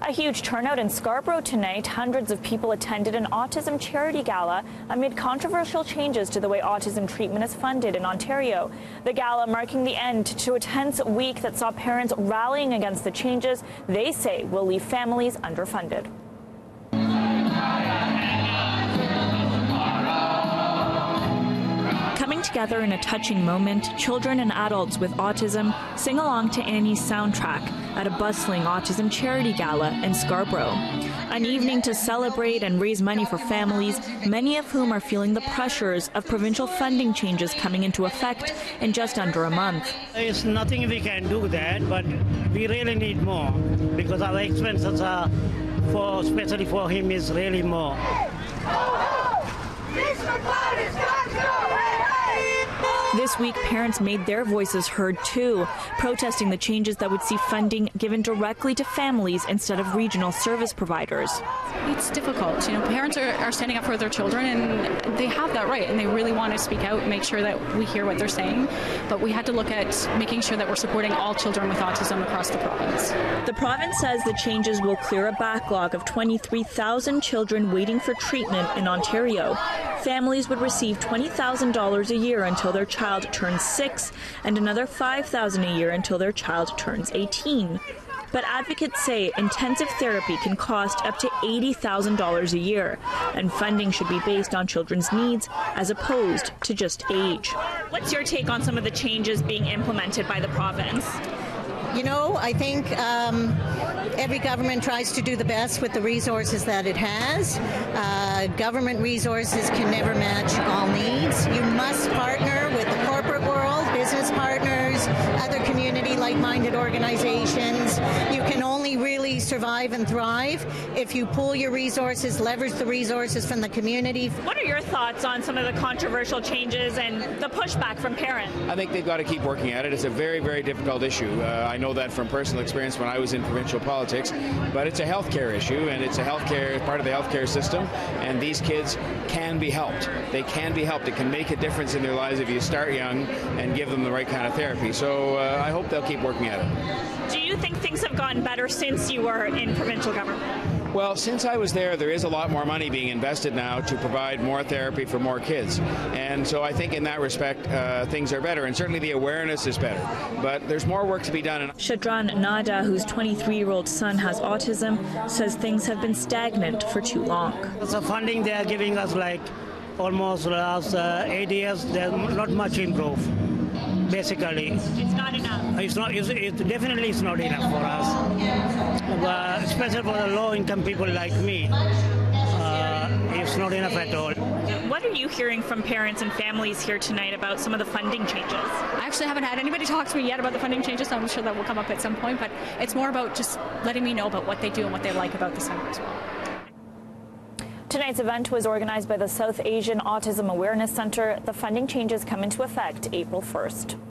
A huge turnout in Scarborough tonight. Hundreds of people attended an autism charity gala amid controversial changes to the way autism treatment is funded in Ontario. The gala marking the end to a tense week that saw parents rallying against the changes they say will leave families underfunded. Coming together in a touching moment, children and adults with autism sing along to Annie's soundtrack at a bustling autism charity gala in Scarborough. An evening to celebrate and raise money for families, many of whom are feeling the pressures of provincial funding changes coming into effect in just under a month. There's nothing we can do that, but we really need more because our expenses are, especially for him, is really more. This week, parents made their voices heard too, protesting the changes that would see funding given directly to families instead of regional service providers. It's difficult. Parents are standing up for their children, and they have that right, and they really want to speak out and make sure that we hear what they're saying. But we had to look at making sure that we're supporting all children with autism across the province. The province says the changes will clear a backlog of 23,000 children waiting for treatment in Ontario. Families would receive $20,000 a year until their child turns 6 and another $5,000 a year until their child turns 18. But advocates say intensive therapy can cost up to $80,000 a year, and funding should be based on children's needs as opposed to just age. What's your take on some of the changes being implemented by the province? I think every government tries to do the best with the resources that it has. Government resources can never match all needs. You must partner with the corporate world, business partners, other community like-minded organizations. You can only really survive and thrive if you pool your resources, leverage the resources from the community. What are your thoughts on some of the controversial changes and the pushback from parents? I think they've got to keep working at it. It's a very, very difficult issue. I know that from personal experience when I was in provincial politics, but it's a healthcare issue, and it's a part of the healthcare system, and these kids can be helped. They can be helped. It can make a difference in their lives if you start young and give them the right kind of therapy. So I hope they'll keep working at it. Do you think things have gotten better since you were in provincial government? Well, since I was there is a lot more money being invested now to provide more therapy for more kids. And so I think in that respect, things are better. And certainly the awareness is better. But there's more work to be done. Shadran Nada, whose 23-year-old son has autism, says things have been stagnant for too long. The funding they are giving us, like almost last 8 years, there's not much improved. Basically, it's not enough. It definitely is not enough for us, especially for the low-income people like me. It's not enough at all. What are you hearing from parents and families here tonight about some of the funding changes? I actually haven't had anybody talk to me yet about the funding changes, so I'm sure that will come up at some point, but it's more about just letting me know about what they do and what they like about the center as well. Tonight's event was organized by the South Asian Autism Awareness Center. The funding changes come into effect April 1st.